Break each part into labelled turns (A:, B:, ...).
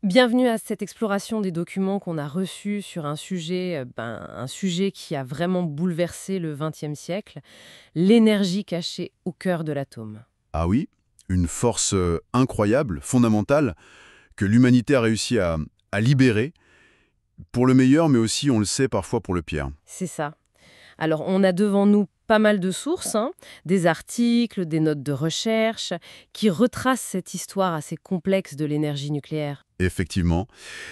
A: Bienvenue à cette exploration des documents qu'on a reçus sur un sujet qui a vraiment bouleversé le XXe siècle, l'énergie cachée au cœur de l'atome.
B: Ah oui, une force incroyable, fondamentale, que l'humanité a réussi à libérer, pour le meilleur, mais aussi, on le sait, parfois pour le pire.
A: C'est ça. Alors, on a devant nous pas mal de sources, des articles, des notes de recherche, qui retracent cette histoire assez complexe de l'énergie nucléaire.
B: Effectivement.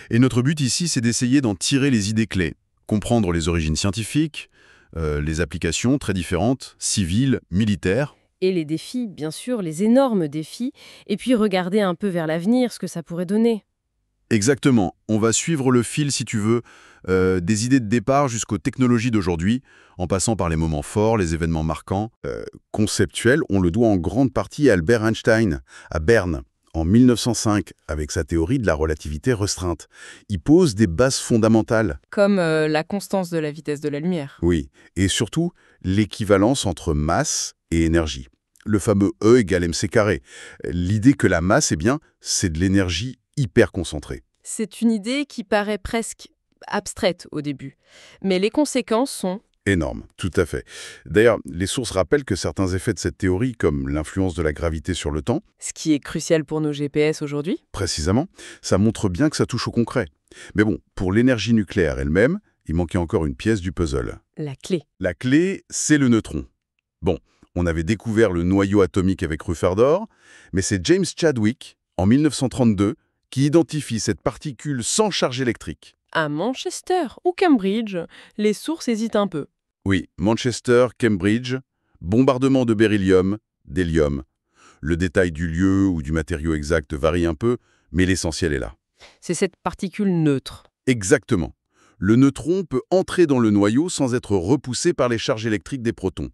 B: Et notre but ici, c'est d'essayer d'en tirer les idées clés, comprendre les origines scientifiques, les applications très différentes, civiles, militaires.
A: Et les défis, bien sûr, les énormes défis, et puis regarder un peu vers l'avenir, ce que ça pourrait donner.
B: Exactement. On va suivre le fil, si tu veux, des idées de départ jusqu'aux technologies d'aujourd'hui, en passant par les moments forts, les événements marquants. Conceptuel, on le doit en grande partie à Albert Einstein, à Berne, en 1905, avec sa théorie de la relativité restreinte. Il pose des bases fondamentales.
C: Comme la constance de la vitesse de la lumière.
B: Oui, et surtout, l'équivalence entre masse et énergie. Le fameux E égale mc carré. L'idée que la masse, c'est de l'énergie hyper concentrée.
C: C'est une idée qui paraît presque abstraite au début, mais les conséquences sont...
B: Énorme, tout à fait. D'ailleurs, les sources rappellent que certains effets de cette théorie, comme l'influence de la gravité sur le temps,
C: Ce qui est crucial pour nos GPS aujourd'hui.
B: précisément, ça montre bien que ça touche au concret. Mais bon, pour l'énergie nucléaire elle-même, il manquait encore une pièce du puzzle.
C: La clé.
B: La clé, c'est le neutron. Bon, on avait découvert le noyau atomique avec Rutherford, mais c'est James Chadwick, en 1932, qui identifie cette particule sans charge électrique.
C: À Manchester ou Cambridge, les sources hésitent un peu.
B: Oui, Manchester, Cambridge, bombardement de beryllium, d'hélium. Le détail du lieu ou du matériau exact varie un peu, mais l'essentiel est là.
C: C'est cette particule neutre.
B: Exactement. Le neutron peut entrer dans le noyau sans être repoussé par les charges électriques des protons.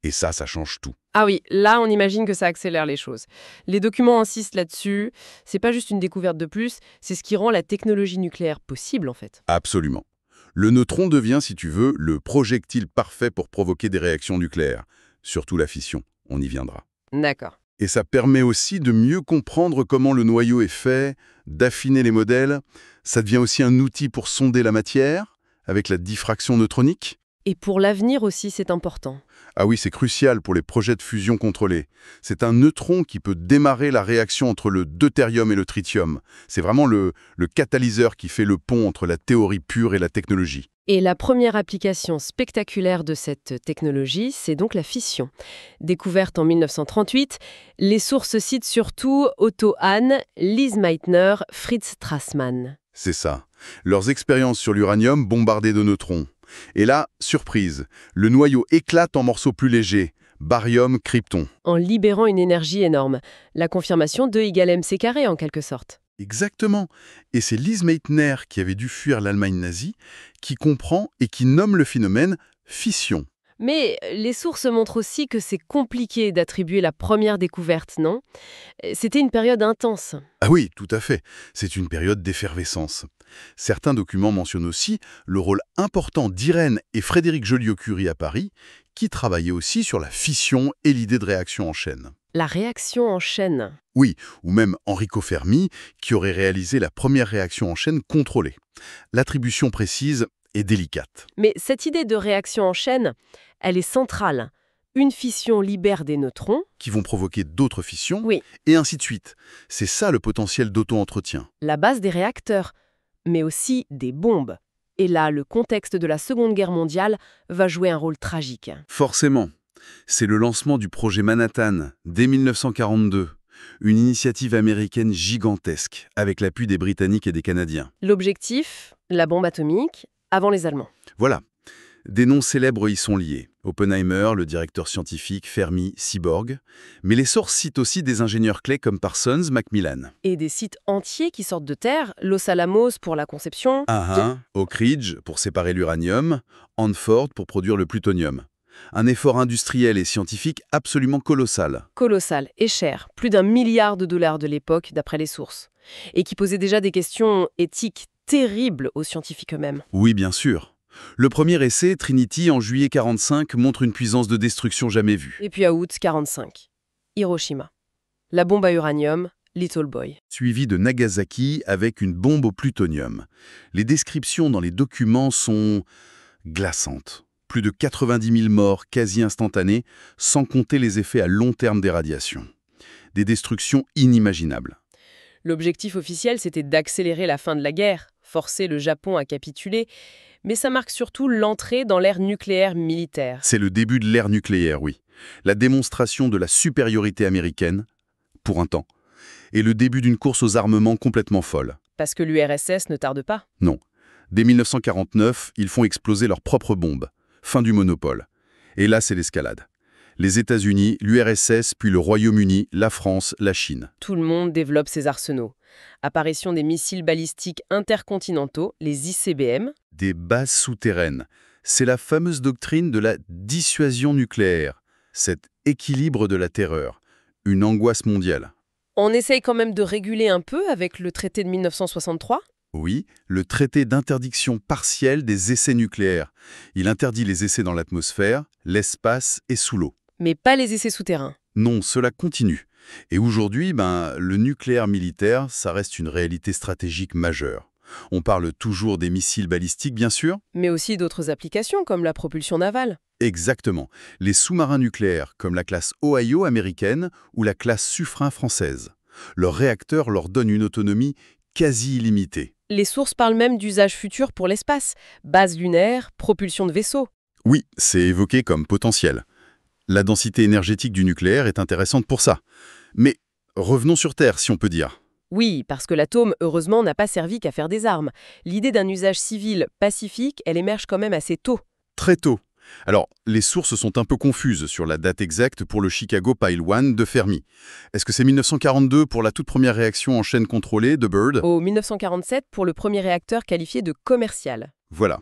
B: Et ça change tout.
C: Ah oui, là on imagine que ça accélère les choses. Les documents insistent là-dessus. C'est pas juste une découverte de plus, c'est ce qui rend la technologie nucléaire possible en fait.
B: Absolument. Le neutron devient, si tu veux, le projectile parfait pour provoquer des réactions nucléaires. Surtout la fission, on y viendra.
C: D'accord.
B: Et ça permet aussi de mieux comprendre comment le noyau est fait, d'affiner les modèles. Ça devient aussi un outil pour sonder la matière, avec la diffraction neutronique.
C: Et pour l'avenir aussi, c'est important.
B: Ah oui, c'est crucial pour les projets de fusion contrôlés. C'est un neutron qui peut démarrer la réaction entre le deutérium et le tritium. C'est vraiment le catalyseur qui fait le pont entre la théorie pure et la technologie.
C: Et la première application spectaculaire de cette technologie, c'est donc la fission. Découverte en 1938, les sources citent surtout Otto Hahn, Lise Meitner, Fritz Strassmann.
B: C'est ça. Leurs expériences sur l'uranium bombardé de neutrons. Et là, surprise, le noyau éclate en morceaux plus légers, barium, krypton.
C: En libérant une énergie énorme. La confirmation de égale mc carré en quelque sorte.
B: Exactement. Et c'est Lise Meitner, qui avait dû fuir l'Allemagne nazie, qui comprend et qui nomme le phénomène fission.
C: Mais les sources montrent aussi que c'est compliqué d'attribuer la première découverte, non? C'était une période intense.
B: Ah oui, tout à fait. C'est une période d'effervescence. Certains documents mentionnent aussi le rôle important d'Irène et Frédéric Joliot-Curie à Paris, qui travaillaient aussi sur la fission et l'idée de réaction en chaîne.
C: La réaction en chaîne.
B: Oui, ou même Enrico Fermi, qui aurait réalisé la première réaction en chaîne contrôlée. L'attribution précise est délicate.
C: Mais cette idée de réaction en chaîne, elle est centrale. Une fission libère des neutrons.
B: Qui vont provoquer d'autres fissions,
C: Oui,
B: et ainsi de suite. C'est ça le potentiel d'auto-entretien.
C: la base des réacteurs, mais aussi des bombes. Et là, le contexte de la Seconde Guerre mondiale va jouer un rôle tragique.
B: Forcément. C'est le lancement du projet Manhattan, dès 1942. Une initiative américaine gigantesque, avec l'appui des Britanniques et des Canadiens.
C: L'objectif, la bombe atomique, avant les Allemands.
B: Voilà. Des noms célèbres y sont liés. Oppenheimer, le directeur scientifique, Fermi, Seaborg. Mais les sources citent aussi des ingénieurs clés comme Parsons, Macmillan.
C: Et des sites entiers qui sortent de terre, Los Alamos pour la conception.
B: Oak Ridge pour séparer l'uranium, Hanford pour produire le plutonium. Un effort industriel et scientifique absolument colossal.
C: Colossal et cher, plus d'1 milliard de dollars de l'époque d'après les sources. Et qui posait déjà des questions éthiques terribles aux scientifiques eux-mêmes.
B: Oui, bien sûr. Le premier essai, Trinity, en juillet 1945, montre une puissance de destruction jamais vue.
C: Et puis à août 45, Hiroshima. La bombe à uranium, Little Boy.
B: suivi de Nagasaki avec une bombe au plutonium. Les descriptions dans les documents sont glaçantes. Plus de 90 000 morts quasi instantanés, sans compter les effets à long terme des radiations. Des destructions inimaginables.
C: L'objectif officiel, c'était d'accélérer la fin de la guerre, forcer le Japon à capituler, mais ça marque surtout l'entrée dans l'ère nucléaire militaire.
B: C'est le début de l'ère nucléaire, oui. La démonstration de la supériorité américaine, pour un temps, et le début d'une course aux armements complètement folle.
C: Parce que l'URSS ne tarde pas.
B: Non. Dès 1949, ils font exploser leurs propres bombes. Fin du monopole. Et là, c'est l'escalade. Les États-Unis, l'URSS, puis le Royaume-Uni, la France, la Chine.
C: Tout le monde développe ses arsenaux. Apparition des missiles balistiques intercontinentaux, les ICBM.
B: Des bases souterraines. C'est la fameuse doctrine de la dissuasion nucléaire. Cet équilibre de la terreur. Une angoisse mondiale.
C: On essaye quand même de réguler un peu avec le traité de 1963.
B: Oui, le traité d'interdiction partielle des essais nucléaires. Il interdit les essais dans l'atmosphère, l'espace et sous l'eau.
C: Mais pas les essais souterrains.
B: Non, cela continue. Et aujourd'hui, le nucléaire militaire, ça reste une réalité stratégique majeure. On parle toujours des missiles balistiques, bien sûr.
C: Mais aussi d'autres applications, comme la propulsion navale.
B: Exactement. Les sous-marins nucléaires, comme la classe Ohio américaine ou la classe Suffren française. Leurs réacteurs leur donnent une autonomie quasi illimitée.
C: Les sources parlent même d'usages futurs pour l'espace. Base lunaire, propulsion de vaisseaux.
B: Oui, c'est évoqué comme potentiel. La densité énergétique du nucléaire est intéressante pour ça. Mais revenons sur Terre, si on peut dire.
C: Oui, parce que l'atome, heureusement, n'a pas servi qu'à faire des armes. L'idée d'un usage civil pacifique, elle émerge quand même assez tôt.
B: Très tôt. Alors, les sources sont un peu confuses sur la date exacte pour le Chicago Pile 1 de Fermi. Est-ce que c'est 1942 pour la toute première réaction en chaîne contrôlée de Bird?
C: Au 1947 pour le premier réacteur qualifié de commercial.
B: Voilà.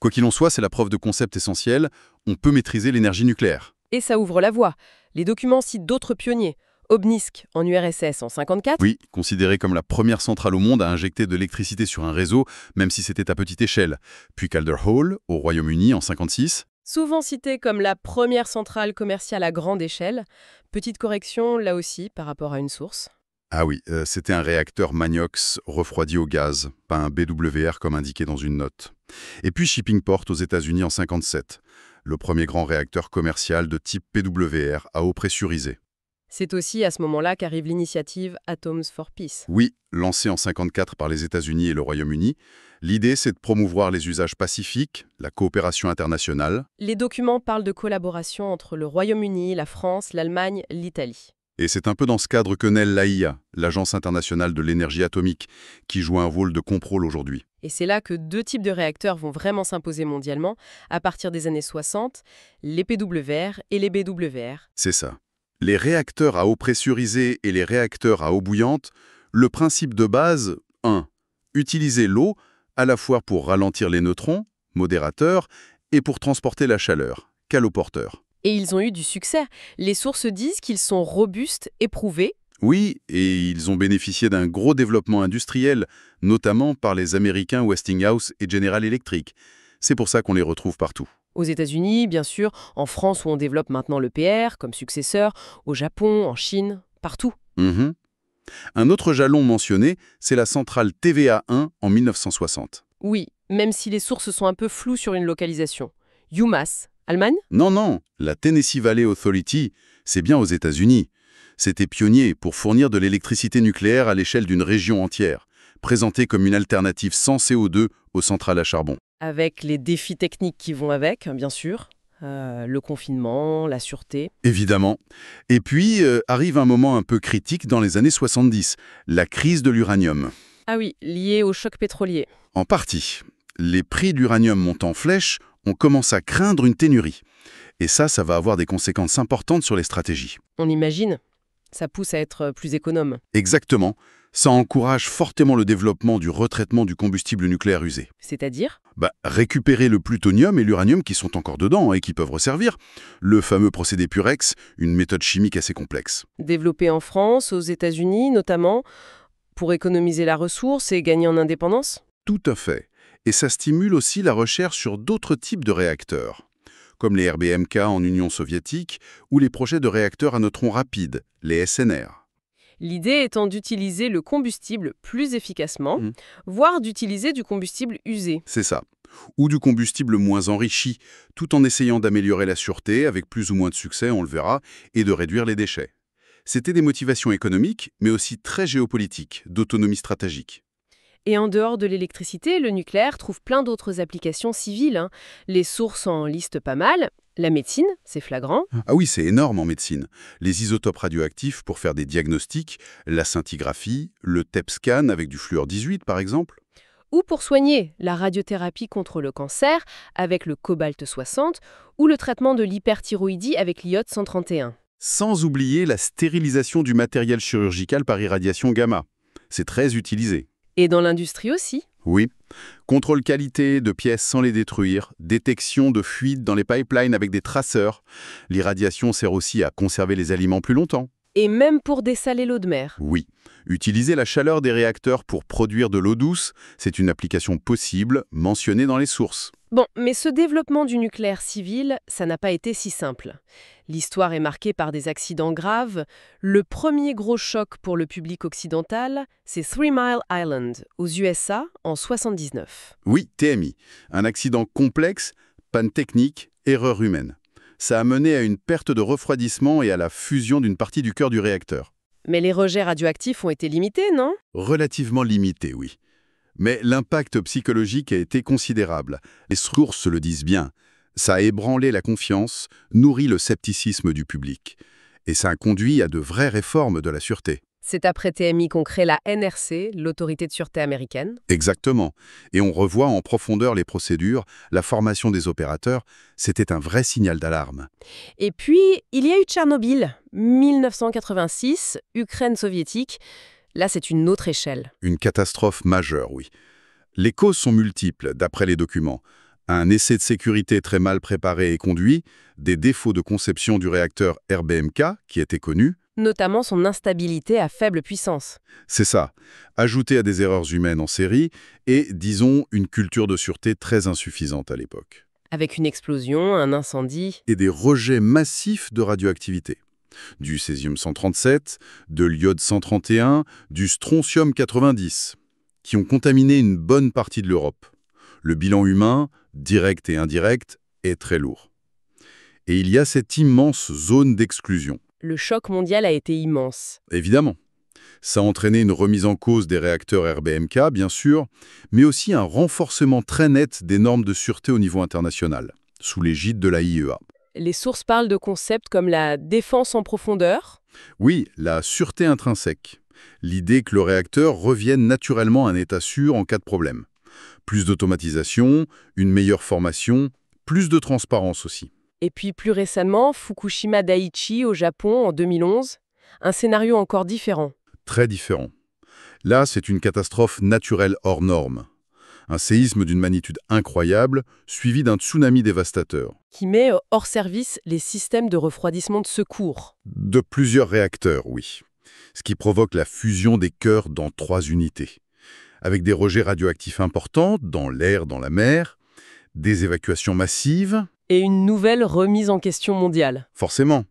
B: Quoi qu'il en soit, c'est la preuve de concept essentielle. On peut maîtriser l'énergie nucléaire.
C: Et ça ouvre la voie. Les documents citent d'autres pionniers. Obninsk en URSS en 54.
B: Oui, considéré comme la première centrale au monde à injecter de l'électricité sur un réseau, même si c'était à petite échelle. Puis Calder Hall, au Royaume-Uni, en 56.
C: Souvent cité comme la première centrale commerciale à grande échelle. Petite correction, là aussi, par rapport à une source.
B: Ah oui, c'était un réacteur Magnox refroidi au gaz, pas un BWR comme indiqué dans une note. Et puis Shippingport aux États-Unis en 57, le premier grand réacteur commercial de type PWR à eau pressurisée.
C: C'est aussi à ce moment-là qu'arrive l'initiative Atoms for Peace.
B: Oui, lancée en 54 par les États-Unis et le Royaume-Uni, l'idée c'est de promouvoir les usages pacifiques, la coopération internationale.
C: Les documents parlent de collaboration entre le Royaume-Uni, la France, l'Allemagne, l'Italie.
B: Et c'est un peu dans ce cadre que naît l'AIA, l'Agence internationale de l'énergie atomique, qui joue un rôle de contrôle aujourd'hui.
C: Et c'est là que deux types de réacteurs vont vraiment s'imposer mondialement, à partir des années 60, les PWR et les BWR.
B: C'est ça. Les réacteurs à eau pressurisée et les réacteurs à eau bouillante, le principe de base, 1. Utiliser l'eau à la fois pour ralentir les neutrons, modérateur, et pour transporter la chaleur, caloporteur.
C: Et ils ont eu du succès. Les sources disent qu'ils sont robustes, éprouvés.
B: Oui, et ils ont bénéficié d'un gros développement industriel, notamment par les Américains Westinghouse et General Electric. C'est pour ça qu'on les retrouve partout.
C: Aux États-Unis, bien sûr, en France où on développe maintenant le PR comme successeur, au Japon, en Chine, partout.
B: Mhm. Un autre jalon mentionné, c'est la centrale TVA1 en 1960.
C: Oui, même si les sources sont un peu floues sur une localisation. UMass, Allemagne?
B: Non, la Tennessee Valley Authority, c'est bien aux États-Unis. C'était pionnier pour fournir de l'électricité nucléaire à l'échelle d'une région entière, présentée comme une alternative sans CO2 aux centrales à charbon.
C: Avec les défis techniques qui vont avec, bien sûr. Le confinement, la sûreté.
B: Évidemment. Et puis, arrive un moment un peu critique dans les années 70, la crise de l'uranium.
C: Ah oui, lié au choc pétrolier.
B: En partie. Les prix de l'uranium montent en flèche, on commence à craindre une pénurie. Et ça va avoir des conséquences importantes sur les stratégies.
C: On imagine. Ça pousse à être plus économe.
B: Exactement. Ça encourage fortement le développement du retraitement du combustible nucléaire usé.
C: C'est-à-dire?
B: Récupérer le plutonium et l'uranium qui sont encore dedans et qui peuvent resservir. Le fameux procédé Purex, une méthode chimique assez complexe.
C: Développé en France, aux États-Unis notamment, pour économiser la ressource et gagner en indépendance?
B: Tout à fait. Et ça stimule aussi la recherche sur d'autres types de réacteurs, comme les RBMK en Union soviétique ou les projets de réacteurs à neutrons rapides, les SNR.
C: L'idée étant d'utiliser le combustible plus efficacement,
B: Mhm.
C: voire d'utiliser du combustible usé.
B: C'est ça. Ou du combustible moins enrichi, tout en essayant d'améliorer la sûreté, avec plus ou moins de succès, on le verra, et de réduire les déchets. C'était des motivations économiques, mais aussi très géopolitiques, d'autonomie stratégique.
C: Et en dehors de l'électricité, le nucléaire trouve plein d'autres applications civiles, hein. Les sources en listent pas mal. La médecine, c'est flagrant.
B: Ah oui, c'est énorme en médecine. Les isotopes radioactifs pour faire des diagnostics, la scintigraphie, le TEP scan avec du fluor 18 par exemple.
C: Ou pour soigner, la radiothérapie contre le cancer avec le cobalt 60 ou le traitement de l'hyperthyroïdie avec l'iode 131.
B: Sans oublier la stérilisation du matériel chirurgical par irradiation gamma. C'est très utilisé.
C: Et dans l'industrie aussi.
B: Oui. Contrôle qualité de pièces sans les détruire, détection de fuites dans les pipelines avec des traceurs. L'irradiation sert aussi à conserver les aliments plus longtemps.
C: Et même pour dessaler l'eau de mer.
B: Oui. Utiliser la chaleur des réacteurs pour produire de l'eau douce, c'est une application possible, mentionnée dans les sources.
C: Bon, mais ce développement du nucléaire civil, ça n'a pas été si simple. L'histoire est marquée par des accidents graves. Le premier gros choc pour le public occidental, c'est 3 Mile Island, aux USA, en 79.
B: Oui, TMI. Un accident complexe, panne technique, erreur humaine. Ça a mené à une perte de refroidissement et à la fusion d'une partie du cœur du réacteur.
C: Mais les rejets radioactifs ont été limités, non?
B: Relativement limité, oui. Mais l'impact psychologique a été considérable. Les sources le disent bien. Ça a ébranlé la confiance, nourri le scepticisme du public. Et ça a conduit à de vraies réformes de la sûreté.
C: C'est après TMI qu'on crée la NRC, l'autorité de sûreté américaine.
B: Exactement. Et on revoit en profondeur les procédures, la formation des opérateurs. C'était un vrai signal d'alarme.
C: Et puis, il y a eu Tchernobyl, 1986, Ukraine soviétique. Là, c'est une autre échelle.
B: Une catastrophe majeure, oui. Les causes sont multiples, d'après les documents. Un essai de sécurité très mal préparé et conduit, des défauts de conception du réacteur RBMK, qui étaient connus.
C: Notamment son instabilité à faible puissance.
B: C'est ça, ajouté à des erreurs humaines en série et, disons, une culture de sûreté très insuffisante à l'époque.
C: Avec une explosion, un incendie.
B: Et des rejets massifs de radioactivité. Du césium-137, de l'iode 131, du strontium 90, qui ont contaminé une bonne partie de l'Europe. Le bilan humain, direct et indirect, est très lourd. Et il y a cette immense zone d'exclusion.
C: Le choc mondial a été immense.
B: Évidemment. Ça a entraîné une remise en cause des réacteurs RBMK, bien sûr, mais aussi un renforcement très net des normes de sûreté au niveau international, sous l'égide de la IEA.
C: Les sources parlent de concepts comme la défense en profondeur.
B: Oui, la sûreté intrinsèque. L'idée que le réacteur revienne naturellement à un état sûr en cas de problème. Plus d'automatisation, une meilleure formation, plus de transparence aussi.
C: Et puis plus récemment, Fukushima Daiichi au Japon en 2011. Un scénario encore différent.
B: Très différent. Là, c'est une catastrophe naturelle hors norme. Un séisme d'une magnitude incroyable, suivi d'un tsunami dévastateur.
C: Qui met hors service les systèmes de refroidissement de secours.
B: De plusieurs réacteurs, oui. Ce qui provoque la fusion des cœurs dans 3 unités. Avec des rejets radioactifs importants dans l'air, dans la mer, des évacuations massives.
C: Et une nouvelle remise en question mondiale.
B: Forcément.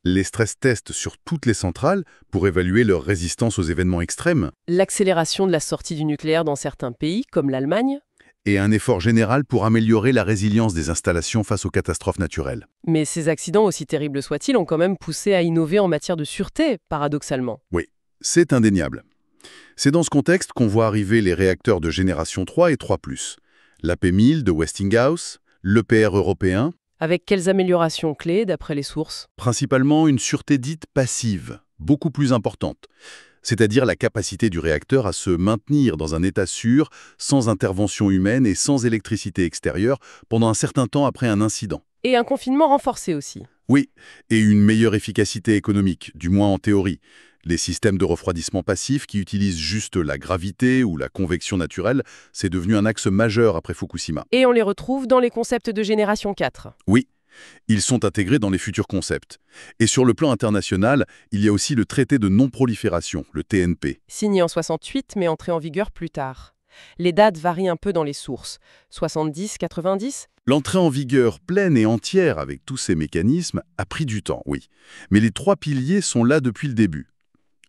B: Les stress tests sur toutes les centrales pour évaluer leur résistance aux événements extrêmes.
C: L'accélération de la sortie du nucléaire dans certains pays, comme l'Allemagne.
B: Et un effort général pour améliorer la résilience des installations face aux catastrophes naturelles.
C: Mais ces accidents, aussi terribles soient-ils, ont quand même poussé à innover en matière de sûreté, paradoxalement.
B: Oui, c'est indéniable. C'est dans ce contexte qu'on voit arriver les réacteurs de génération 3 et 3+, l'AP1000 de Westinghouse, l'EPR européen.
C: Avec quelles améliorations clés, d'après les sources?
B: Principalement une sûreté dite passive, beaucoup plus importante. C'est-à-dire la capacité du réacteur à se maintenir dans un état sûr, sans intervention humaine et sans électricité extérieure, pendant un certain temps après un incident.
C: Et un confinement renforcé aussi.
B: Oui, et une meilleure efficacité économique, du moins en théorie. Les systèmes de refroidissement passif qui utilisent juste la gravité ou la convection naturelle, c'est devenu un axe majeur après Fukushima.
C: Et on les retrouve dans les concepts de génération 4.
B: Oui, ils sont intégrés dans les futurs concepts. Et sur le plan international, il y a aussi le traité de non-prolifération, le TNP.
C: Signé en 68, mais entré en vigueur plus tard. Les dates varient un peu dans les sources. 70, 90 ?
B: L'entrée en vigueur pleine et entière avec tous ces mécanismes a pris du temps, oui. Mais les 3 piliers sont là depuis le début.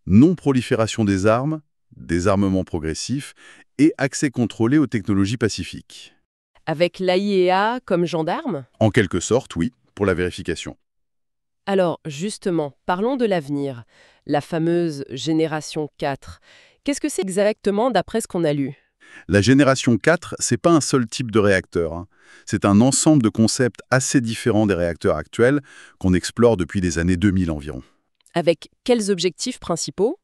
B: Non-prolifération des armes, désarmement progressif et accès contrôlé aux technologies pacifiques.
C: Avec l'AIEA comme gendarme?
B: En quelque sorte, oui, pour la vérification.
C: Alors, justement, parlons de l'avenir. La fameuse génération 4. Qu'est-ce que c'est exactement d'après ce qu'on a lu?
B: La génération 4, c'est pas un seul type de réacteur, hein. C'est un ensemble de concepts assez différents des réacteurs actuels qu'on explore depuis les années 2000 environ.
C: Avec quels objectifs principaux?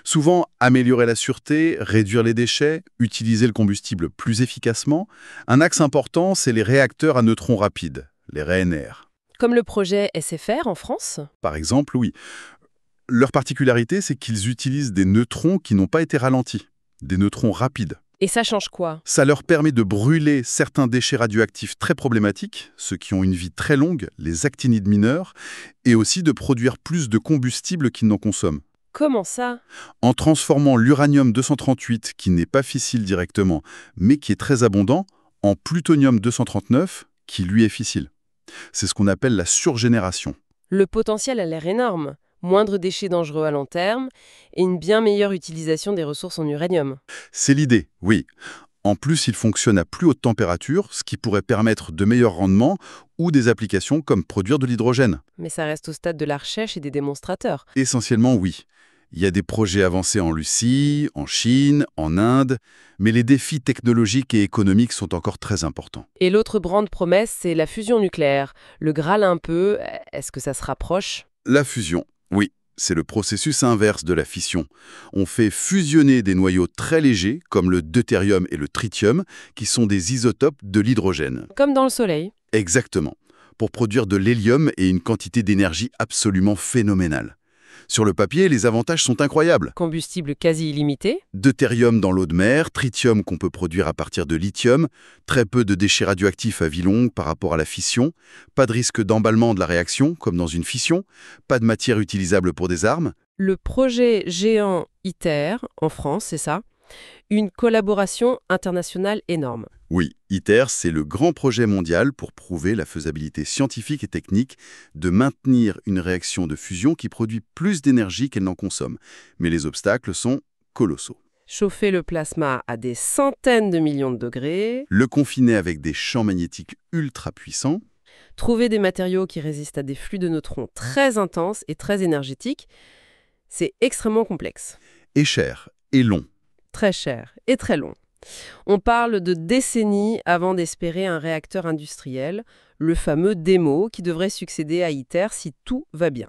B: Souvent, améliorer la sûreté, réduire les déchets, utiliser le combustible plus efficacement. Un axe important, c'est les réacteurs à neutrons rapides, les RNR.
C: Comme le projet SFR en France?
B: Par exemple, oui. Leur particularité, c'est qu'ils utilisent des neutrons qui n'ont pas été ralentis, des neutrons rapides.
C: Et ça change quoi?
B: Ça leur permet de brûler certains déchets radioactifs très problématiques, ceux qui ont une vie très longue, les actinides mineurs, et aussi de produire plus de combustible qu'ils n'en consomment.
C: Comment ça?
B: En transformant l'uranium-238, qui n'est pas fissile directement, mais qui est très abondant, en plutonium-239, qui lui est fissile. C'est ce qu'on appelle la surgénération.
C: Le potentiel a l'air énorme. Moindre déchets dangereux à long terme et une bien meilleure utilisation des ressources en uranium.
B: C'est l'idée, oui. En plus, il fonctionne à plus haute température, ce qui pourrait permettre de meilleurs rendements ou des applications comme produire de l'hydrogène.
C: Mais ça reste au stade de la recherche et des démonstrateurs.
B: Essentiellement, oui. Il y a des projets avancés en Russie, en Chine, en Inde, mais les défis technologiques et économiques sont encore très importants.
C: Et l'autre grande promesse, c'est la fusion nucléaire. Le Graal un peu, est-ce que ça se rapproche?
B: La fusion, oui, c'est le processus inverse de la fission. On fait fusionner des noyaux très légers, comme le deutérium et le tritium, qui sont des isotopes de l'hydrogène.
C: Comme dans le Soleil.
B: Exactement, pour produire de l'hélium et une quantité d'énergie absolument phénoménale. Sur le papier, les avantages sont incroyables.
C: Combustible quasi illimité.
B: Deutérium dans l'eau de mer, tritium qu'on peut produire à partir de lithium, très peu de déchets radioactifs à vie longue par rapport à la fission, pas de risque d'emballement de la réaction, comme dans une fission, pas de matière utilisable pour des armes.
C: Le projet géant ITER, en France, c'est ça? Une collaboration internationale énorme.
B: Oui, ITER, c'est le grand projet mondial pour prouver la faisabilité scientifique et technique de maintenir une réaction de fusion qui produit plus d'énergie qu'elle n'en consomme. Mais les obstacles sont colossaux.
C: Chauffer le plasma à des centaines de millions de degrés.
B: Le confiner avec des champs magnétiques ultra puissants.
C: Trouver des matériaux qui résistent à des flux de neutrons très intenses et très énergétiques. C'est extrêmement complexe.
B: Et cher, et long.
C: Très cher et très long. On parle de décennies avant d'espérer un réacteur industriel, le fameux DEMO qui devrait succéder à ITER si tout va bien.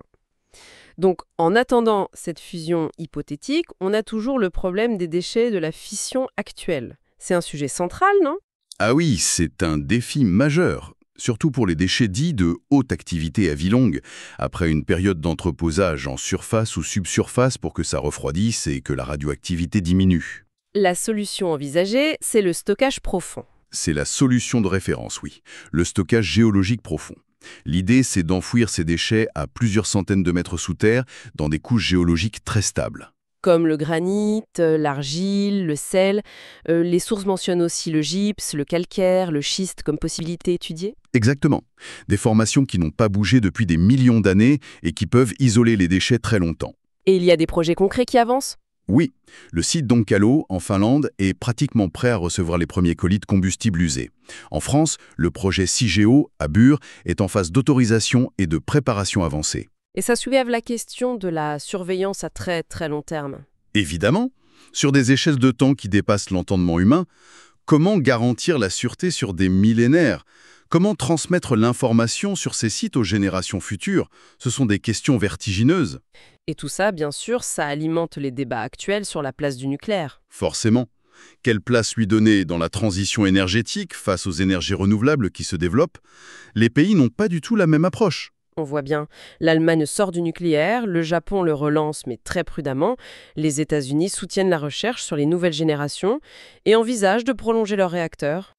C: Donc, en attendant cette fusion hypothétique, on a toujours le problème des déchets de la fission actuelle. C'est un sujet central, non?
B: Ah oui, c'est un défi majeur, surtout pour les déchets dits de haute activité à vie longue, après une période d'entreposage en surface ou subsurface pour que ça refroidisse et que la radioactivité diminue.
C: La solution envisagée, c'est le stockage profond.
B: C'est la solution de référence, oui, le stockage géologique profond. L'idée, c'est d'enfouir ces déchets à plusieurs centaines de mètres sous terre dans des couches géologiques très stables.
C: Comme le granit, l'argile, le sel. Les sources mentionnent aussi le gypse, le calcaire, le schiste comme possibilité étudiée.
B: Exactement. Des formations qui n'ont pas bougé depuis des millions d'années et qui peuvent isoler les déchets très longtemps.
C: Et il y a des projets concrets qui avancent?
B: Oui, le site d'Onkalo, en Finlande, est pratiquement prêt à recevoir les premiers colis de combustible usé. En France, le projet CIGEO, à Bure, est en phase d'autorisation et de préparation avancée.
C: Et ça soulève la question de la surveillance à très très long terme.
B: Évidemment, sur des échelles de temps qui dépassent l'entendement humain, comment garantir la sûreté sur des millénaires? Comment transmettre l'information sur ces sites aux générations futures? Ce sont des questions vertigineuses.
C: Et tout ça, bien sûr, ça alimente les débats actuels sur la place du nucléaire.
B: Forcément. Quelle place lui donner dans la transition énergétique face aux énergies renouvelables qui se développent? Les pays n'ont pas du tout la même approche.
C: On voit bien, l'Allemagne sort du nucléaire, le Japon le relance mais très prudemment, les États-Unis soutiennent la recherche sur les nouvelles générations et envisagent de prolonger leurs réacteurs.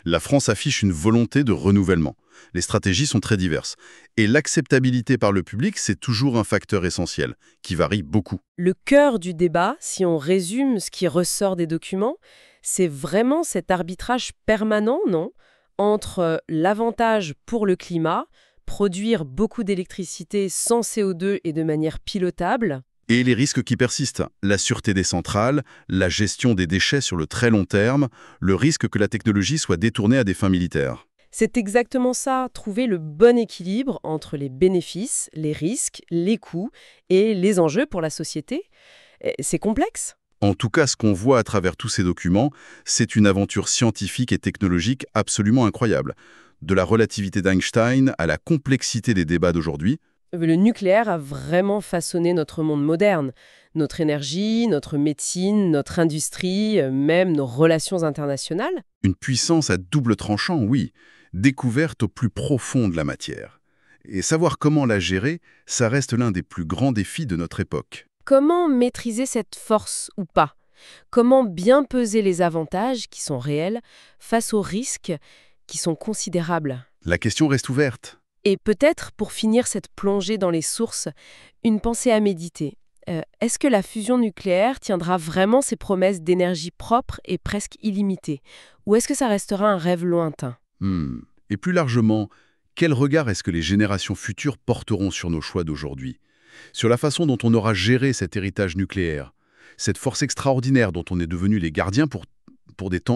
B: La France affiche une volonté de renouvellement. Les stratégies sont très diverses. Et l'acceptabilité par le public, c'est toujours un facteur essentiel, qui varie beaucoup.
C: Le cœur du débat, si on résume ce qui ressort des documents, c'est vraiment cet arbitrage permanent, non? Entre l'avantage pour le climat, produire beaucoup d'électricité sans CO2 et de manière pilotable,
B: Et les risques qui persistent, la sûreté des centrales, la gestion des déchets sur le très long terme, le risque que la technologie soit détournée à des fins militaires.
C: C'est exactement ça, trouver le bon équilibre entre les bénéfices, les risques, les coûts et les enjeux pour la société. C'est complexe.
B: En tout cas, ce qu'on voit à travers tous ces documents, c'est une aventure scientifique et technologique absolument incroyable. De la relativité d'Einstein à la complexité des débats d'aujourd'hui.
C: Le nucléaire a vraiment façonné notre monde moderne. Notre énergie, notre médecine, notre industrie, même nos relations internationales.
B: Une puissance à double tranchant, oui, découverte au plus profond de la matière. Et savoir comment la gérer, ça reste l'un des plus grands défis de notre époque.
C: Comment maîtriser cette force ou pas? Comment bien peser les avantages qui sont réels face aux risques qui sont considérables?
B: La question reste ouverte.
C: Et peut-être, pour finir cette plongée dans les sources, une pensée à méditer. Est-ce que la fusion nucléaire tiendra vraiment ses promesses d'énergie propre et presque illimitée? Ou est-ce que ça restera un rêve lointain?
B: Et plus largement, quel regard est-ce que les générations futures porteront sur nos choix d'aujourd'hui? Sur la façon dont on aura géré cet héritage nucléaire, cette force extraordinaire dont on est devenu les gardiens pour des temps